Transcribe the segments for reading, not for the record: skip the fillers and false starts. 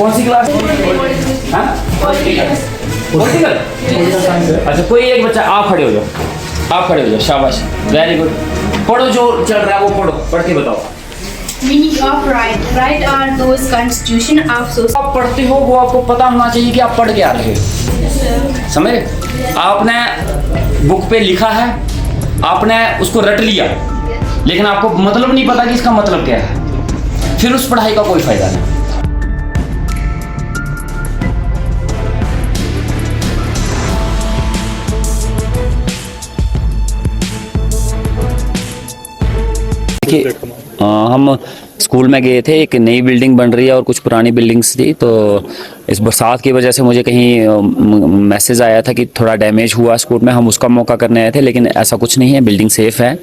कौन सी क्लास? हाँ? पॉलिटिकल। अच्छा, कोई एक बच्चा, आप खड़े हो जाओ, आप खड़े हो जाओ, शाबाश, वेरी गुड। पढ़ो, जो चल रहा है वो पढ़ो, पढ़ के बताओ। Meaning of right. Right are those constitution of society. आप पढ़ते हो वो आपको पता होना चाहिए कि आप पढ़ क्या रहे हो, समझे? आपने बुक पे लिखा है, आपने उसको रट लिया, लेकिन आपको मतलब नहीं पता कि इसका मतलब क्या है, फिर उस पढ़ाई का कोई फायदा नहीं। देखिए, हम स्कूल में गए थे, एक नई बिल्डिंग बन रही है और कुछ पुरानी बिल्डिंग्स थी, तो इस बरसात की वजह से मुझे कहीं मैसेज आया था कि थोड़ा डैमेज हुआ स्कूल में, हम उसका मौका करने आए थे, लेकिन ऐसा कुछ नहीं है, बिल्डिंग सेफ़ है।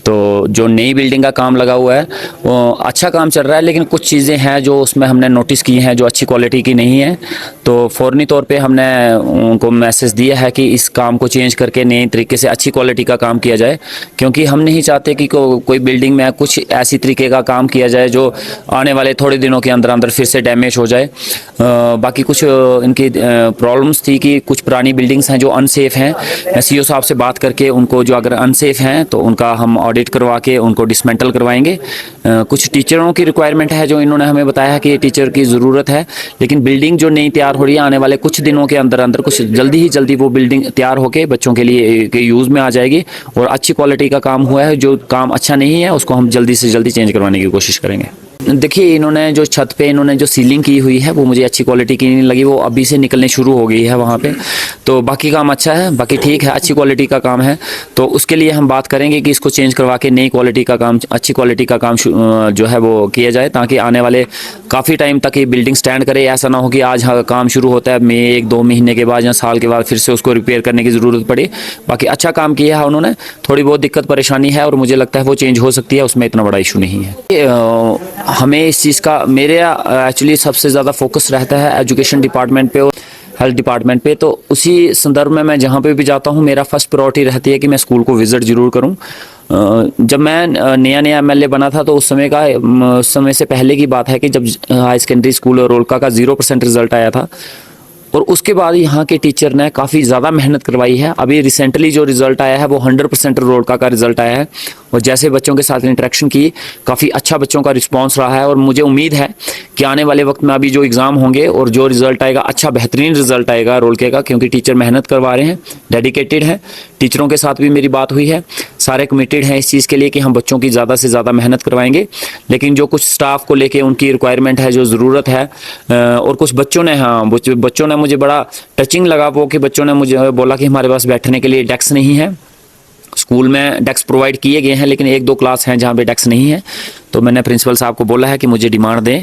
तो जो नई बिल्डिंग का काम लगा हुआ है वो अच्छा काम चल रहा है, लेकिन कुछ चीज़ें हैं जो उसमें हमने नोटिस की हैं जो अच्छी क्वालिटी की नहीं है, तो फ़ौरनी तौर पे हमने उनको मैसेज दिया है कि इस काम को चेंज करके नए तरीके से अच्छी क्वालिटी का काम किया जाए, क्योंकि हम नहीं चाहते कि कोई बिल्डिंग में कुछ ऐसी तरीके का काम किया जाए जो आने वाले थोड़े दिनों के अंदर अंदर फिर से डैमेज हो जाए। बाकी कुछ इनकी प्रॉब्लम्स थी कि कुछ पुरानी बिल्डिंग्स हैं जो अनसेफ़ हैं, मैं सीईओ साहब से बात करके उनको, जो अगर अनसेफ़ हैं तो उनका हम ऑडिट करवा के उनको डिसमेंटल करवाएंगे। कुछ टीचरों की रिक्वायरमेंट है जो इन्होंने हमें बताया है कि टीचर की ज़रूरत है, लेकिन बिल्डिंग जो नई तैयार हो रही है आने वाले कुछ दिनों के अंदर अंदर, कुछ जल्दी वो बिल्डिंग तैयार होकर बच्चों के लिए के यूज़ में आ जाएगी और अच्छी क्वालिटी का काम हुआ है। जो काम अच्छा नहीं है उसको हम जल्दी से जल्दी चेंज करवाने की कोशिश करेंगे। देखिए, इन्होंने जो छत पे इन्होंने जो सीलिंग की हुई है वो मुझे अच्छी क्वालिटी की नहीं लगी, वो अभी से निकलने शुरू हो गई है वहाँ पे। तो बाकी काम अच्छा है, बाकी ठीक है, अच्छी क्वालिटी का काम है, तो उसके लिए हम बात करेंगे कि इसको चेंज करवा के नई क्वालिटी का काम, अच्छी क्वालिटी का काम जो है वो किया जाए, ताकि आने वाले काफ़ी टाइम तक ये बिल्डिंग स्टैंड करे। ऐसा ना हो कि आज काम शुरू होता है, मैं 1-2 महीने के बाद या साल के बाद फिर से उसको रिपेयर करने की ज़रूरत पड़े। बाकी अच्छा काम किया है उन्होंने, थोड़ी बहुत दिक्कत परेशानी है और मुझे लगता है वो चेंज हो सकती है, उसमें इतना बड़ा इशू नहीं है। हमें इस चीज़ का, मेरे एक्चुअली सबसे ज़्यादा फोकस रहता है एजुकेशन डिपार्टमेंट पे और हेल्थ डिपार्टमेंट पे, तो उसी संदर्भ में मैं जहाँ पे भी जाता हूँ मेरा फर्स्ट प्रायोरिटी रहती है कि मैं स्कूल को विज़िट ज़रूर करूँ। जब मैं नया एमएलए बना था तो उस समय से पहले की बात है कि जब हाई सेकेंडरी स्कूल रोलका का 0% रिज़ल्ट आया था, और उसके बाद यहाँ के टीचर ने काफ़ी ज़्यादा मेहनत करवाई है। अभी रिसेंटली जो रिज़ल्ट आया है वो 100% रोलका का रिज़ल्ट आया है, और जैसे बच्चों के साथ इंटरेक्शन की, काफ़ी अच्छा बच्चों का रिस्पांस रहा है, और मुझे उम्मीद है कि आने वाले वक्त में अभी जो एग्ज़ाम होंगे और जो रिज़ल्ट आएगा, अच्छा बेहतरीन रिज़ल्ट आएगा रोलके का, क्योंकि टीचर मेहनत करवा रहे हैं, डेडिकेटेड हैं। टीचरों के साथ भी मेरी बात हुई है, सारे कमिटेड हैं इस चीज़ के लिए कि हम बच्चों की ज़्यादा से ज़्यादा मेहनत करवाएंगे, लेकिन जो कुछ स्टाफ को लेके उनकी रिक्वायरमेंट है, जो ज़रूरत है, और कुछ बच्चों ने, हाँ बच्चों ने मुझे बड़ा टचिंग लगा वो कि बच्चों ने मुझे बोला कि हमारे पास बैठने के लिए डेस्क नहीं है। स्कूल में डेस्क प्रोवाइड किए गए हैं, लेकिन 1-2 क्लास हैं जहाँ पे डेस्क नहीं है, तो मैंने प्रिंसिपल साहब को बोला है कि मुझे डिमांड दें,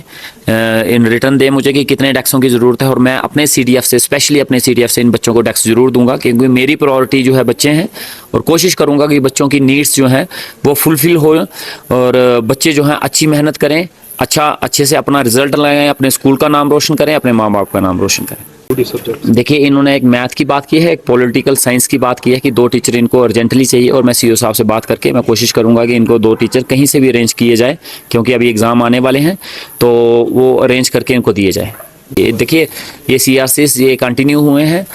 इन रिटर्न दें मुझे कि कितने डेस्कों की ज़रूरत है, और मैं अपने सीडीएफ से, स्पेशली अपने सीडीएफ से इन बच्चों को डेस्क ज़रूर दूंगा, क्योंकि मेरी प्रायोरिटी जो है बच्चे हैं, और कोशिश करूंगा कि बच्चों की नीड्स जो हैं वो फुलफ़िल हो, और बच्चे जो हैं अच्छी मेहनत करें, अच्छे से अपना रिजल्ट लगाएं, अपने स्कूल का नाम रोशन करें, अपने माँ बाप का नाम रोशन करें। देखिए, इन्होंने एक मैथ की बात की है, एक पॉलिटिकल साइंस की बात की है कि 2 टीचर इनको अर्जेंटली चाहिए, और मैं सीईओ साहब से बात करके मैं कोशिश करूंगा कि इनको 2 टीचर कहीं से भी अरेंज किए जाए, क्योंकि अभी एग्ज़ाम आने वाले हैं, तो वो अरेंज करके इनको दिए जाए। देखिए, ये सीआरसीस ये कंटिन्यू हुए हैं,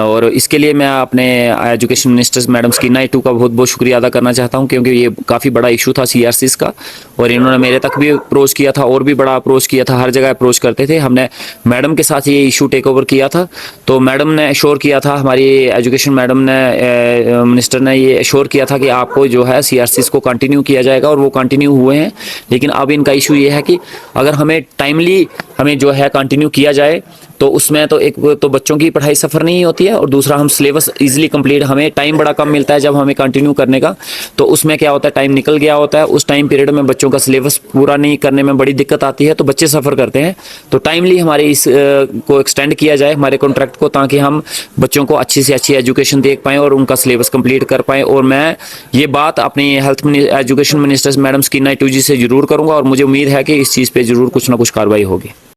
और इसके लिए मैं अपने एजुकेशन मिनिस्टर मैडम स्कीना इटू का बहुत बहुत शुक्रिया अदा करना चाहता हूं, क्योंकि ये काफ़ी बड़ा इशू था सीआरसीस का, और इन्होंने मेरे तक भी अप्रोच किया था और भी बड़ा अप्रोच किया था, हर जगह अप्रोच करते थे। हमने मैडम के साथ ये इशू टेक ओवर किया था, तो मैडम ने एश्योर किया था, हमारी एजुकेशन मैडम ने, मिनिस्टर ने ये एश्योर किया था कि आपको जो है सीआरसीस को कंटिन्यू किया जाएगा, और वो कंटिन्यू हुए हैं। लेकिन अब इनका इशू ये है कि अगर हमें टाइमली हमें जो है कंटिन्यू किया जाए, तो उसमें तो एक तो बच्चों की पढ़ाई सफ़र नहीं होती है, और दूसरा हम सिलेबस इजीली कंप्लीट, हमें टाइम बड़ा कम मिलता है जब हमें कंटिन्यू करने का, तो उसमें क्या होता है, टाइम निकल गया होता है, उस टाइम पीरियड में बच्चों का सिलेबस पूरा नहीं करने में बड़ी दिक्कत आती है, तो बच्चे सफ़र करते हैं। तो टाइमली हमारे इस को एक्सटेंड किया जाए, हमारे कॉन्ट्रैक्ट को, ताकि हम बच्चों को अच्छी से अच्छी एजुकेशन देख पाएँ और उनका सिलेबस कंप्लीट कर पाएँ। और मैं ये बात अपनी एजुकेशन मिनिस्टर मैडम स्कीना इटू जी से ज़रूर करूँगा, और मुझे उम्मीद है कि इस चीज़ पर ज़रूर कुछ ना कुछ कार्रवाई होगी।